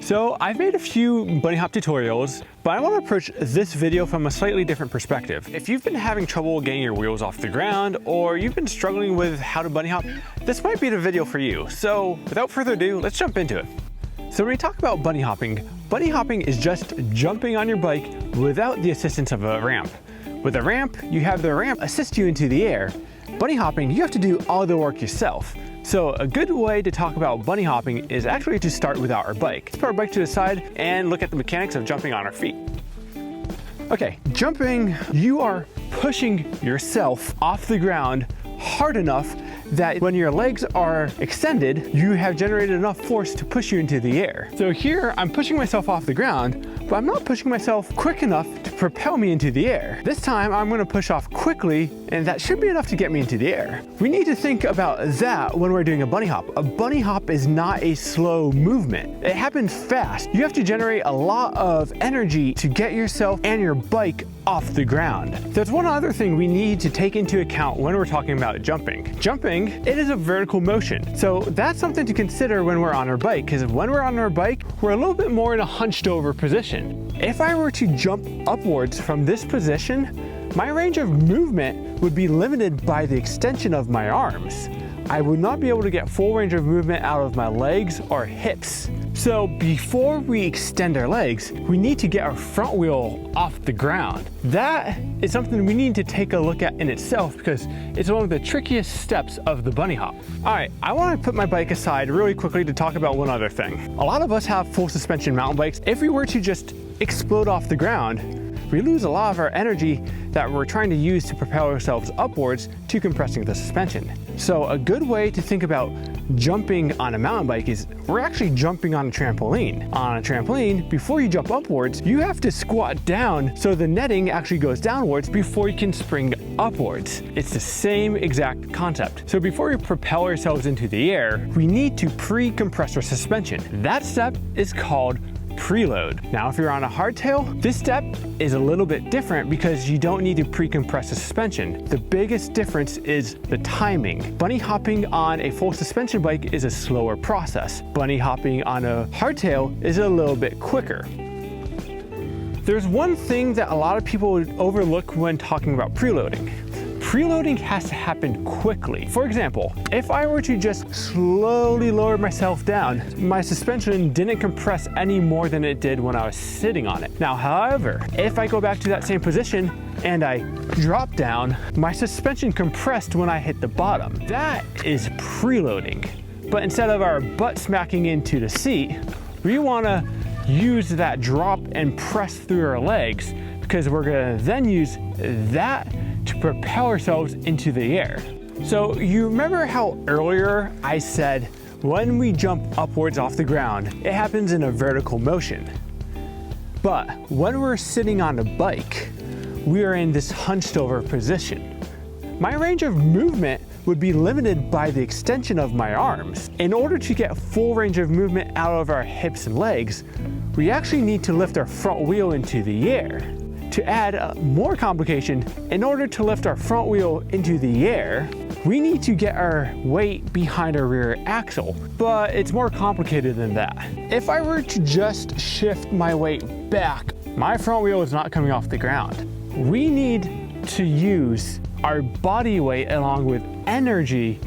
So I've made a few bunny hop tutorials, but I want to approach this video from a slightly different perspective. If you've been having trouble getting your wheels off the ground, or you've been struggling with how to bunny hop, this might be the video for you. So without further ado, let's jump into it. So when we talk about bunny hopping is just jumping on your bike without the assistance of a ramp. With a ramp, you have the ramp assist you into the air. Bunny hopping, you have to do all the work yourself. So a good way to talk about bunny hopping is actually to start without our bike. Let's put our bike to the side and look at the mechanics of jumping on our feet. Okay, jumping, you are pushing yourself off the ground hard enough that when your legs are extended, you have generated enough force to push you into the air. So here, I'm pushing myself off the ground, but I'm not pushing myself quick enough to propel me into the air. This time, I'm gonna push off quickly, and that should be enough to get me into the air. We need to think about that when we're doing a bunny hop. A bunny hop is not a slow movement. It happens fast. You have to generate a lot of energy to get yourself and your bike off the ground. There's one other thing we need to take into account when we're talking about jumping. Jumping, it is a vertical motion. So that's something to consider when we're on our bike, because when we're on our bike, we're a little bit more in a hunched over position. If I were to jump upwards from this position, my range of movement would be limited by the extension of my arms. I would not be able to get full range of movement out of my legs or hips. So before we extend our legs, we need to get our front wheel off the ground. That is something we need to take a look at in itself because it's one of the trickiest steps of the bunny hop. All right, I want to put my bike aside really quickly to talk about one other thing. A lot of us have full suspension mountain bikes. If we were to just explode off the ground, we lose a lot of our energy that we're trying to use to propel ourselves upwards to compressing the suspension. So a good way to think about jumping on a mountain bike is we're actually jumping on a trampoline. On a trampoline, before you jump upwards, you have to squat down so the netting actually goes downwards before you can spring upwards. It's the same exact concept. So before we propel ourselves into the air, we need to pre-compress our suspension. That step is called preload. Now, if you're on a hardtail, this step is a little bit different because you don't need to pre-compress the suspension. The biggest difference is the timing. Bunny hopping on a full suspension bike is a slower process. Bunny hopping on a hardtail is a little bit quicker. There's one thing that a lot of people overlook when talking about preloading. Preloading has to happen quickly. For example, if I were to just slowly lower myself down, my suspension didn't compress any more than it did when I was sitting on it. Now, however, if I go back to that same position and I drop down, my suspension compressed when I hit the bottom. That is preloading. But instead of our butt smacking into the seat, we wanna use that drop and press through our legs because we're gonna then use that to propel ourselves into the air. So you remember how earlier I said when we jump upwards off the ground, it happens in a vertical motion. But when we're sitting on a bike, we are in this hunched over position. My range of movement would be limited by the extension of my arms. In order to get full range of movement out of our hips and legs, we actually need to lift our front wheel into the air. To add more complication, in order to lift our front wheel into the air, we need to get our weight behind our rear axle, but it's more complicated than that. If I were to just shift my weight back, my front wheel is not coming off the ground. We need to use our body weight along with energy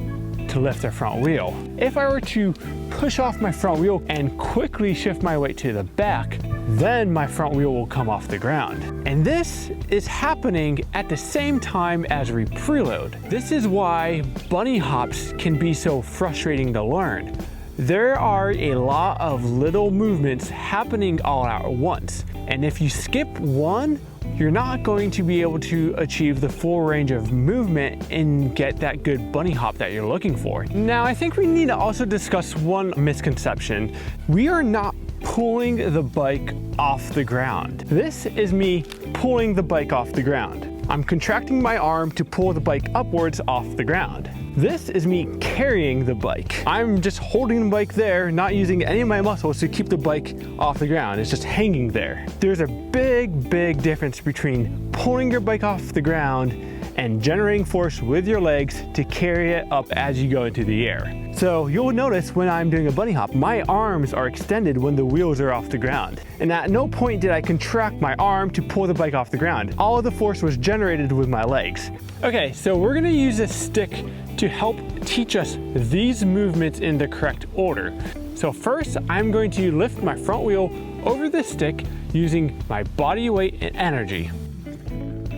to lift our front wheel. If I were to push off my front wheel and quickly shift my weight to the back, then my front wheel will come off the ground. And this is happening at the same time as we preload. This is why bunny hops can be so frustrating to learn. There are a lot of little movements happening all at once. And if you skip one, you're not going to be able to achieve the full range of movement and get that good bunny hop that you're looking for. Now, I think we need to also discuss one misconception. We are not pulling the bike off the ground. This is me pulling the bike off the ground. I'm contracting my arm to pull the bike upwards off the ground. This is me carrying the bike. I'm just holding the bike there, not using any of my muscles to keep the bike off the ground. It's just hanging there. There's a big difference between pulling your bike off the ground and generating force with your legs to carry it up as you go into the air. So you'll notice when I'm doing a bunny hop, my arms are extended when the wheels are off the ground. And at no point did I contract my arm to pull the bike off the ground. All of the force was generated with my legs. Okay, so we're gonna use this stick to help teach us these movements in the correct order. So first, I'm going to lift my front wheel over the stick using my body weight and energy.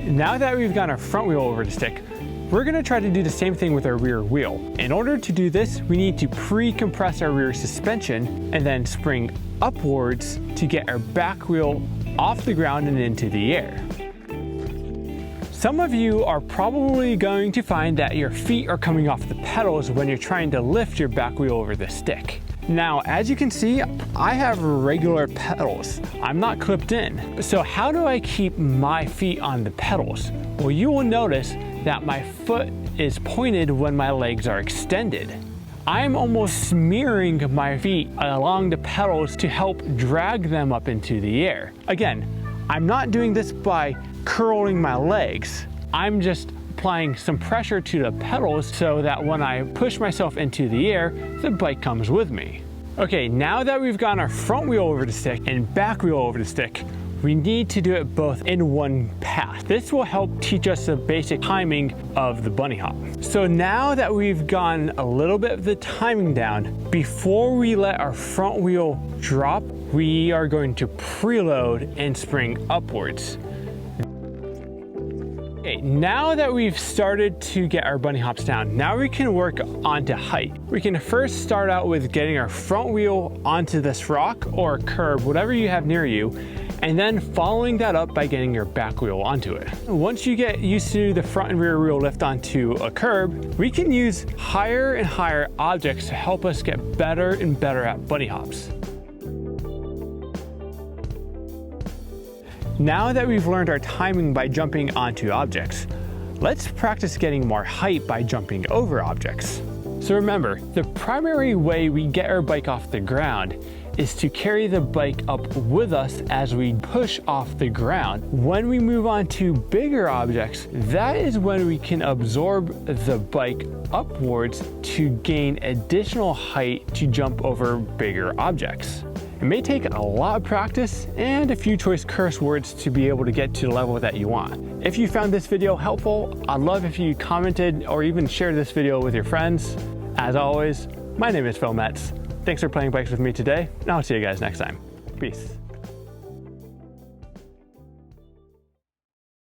Now that we've got our front wheel over the stick, we're gonna try to do the same thing with our rear wheel. In order to do this, we need to pre-compress our rear suspension and then spring upwards to get our back wheel off the ground and into the air. Some of you are probably going to find that your feet are coming off the pedals when you're trying to lift your back wheel over the stick. Now, as you can see, I have regular pedals. I'm not clipped in. So how do I keep my feet on the pedals? Well, you will notice that my foot is pointed when my legs are extended. I'm almost smearing my feet along the pedals to help drag them up into the air. Again, I'm not doing this by curling my legs. I'm just applying some pressure to the pedals so that when I push myself into the air, the bike comes with me. Okay, now that we've gotten our front wheel over the stick and back wheel over the stick, we need to do it both in one path. This will help teach us the basic timing of the bunny hop. So now that we've gotten a little bit of the timing down, before we let our front wheel drop, we are going to preload and spring upwards. Okay, now that we've started to get our bunny hops down, now we can work onto height. We can first start out with getting our front wheel onto this rock or curb, whatever you have near you, and then following that up by getting your back wheel onto it. Once you get used to the front and rear wheel lift onto a curb, we can use higher and higher objects to help us get better and better at bunny hops. Now that we've learned our timing by jumping onto objects, let's practice getting more height by jumping over objects. So remember, the primary way we get our bike off the ground is to carry the bike up with us as we push off the ground. When we move on to bigger objects, that is when we can absorb the bike upwards to gain additional height to jump over bigger objects. It may take a lot of practice and a few choice curse words to be able to get to the level that you want. If you found this video helpful, I'd love if you commented or even shared this video with your friends. As always, my name is Phil Metz. Thanks for playing bikes with me today, and I'll see you guys next time. Peace.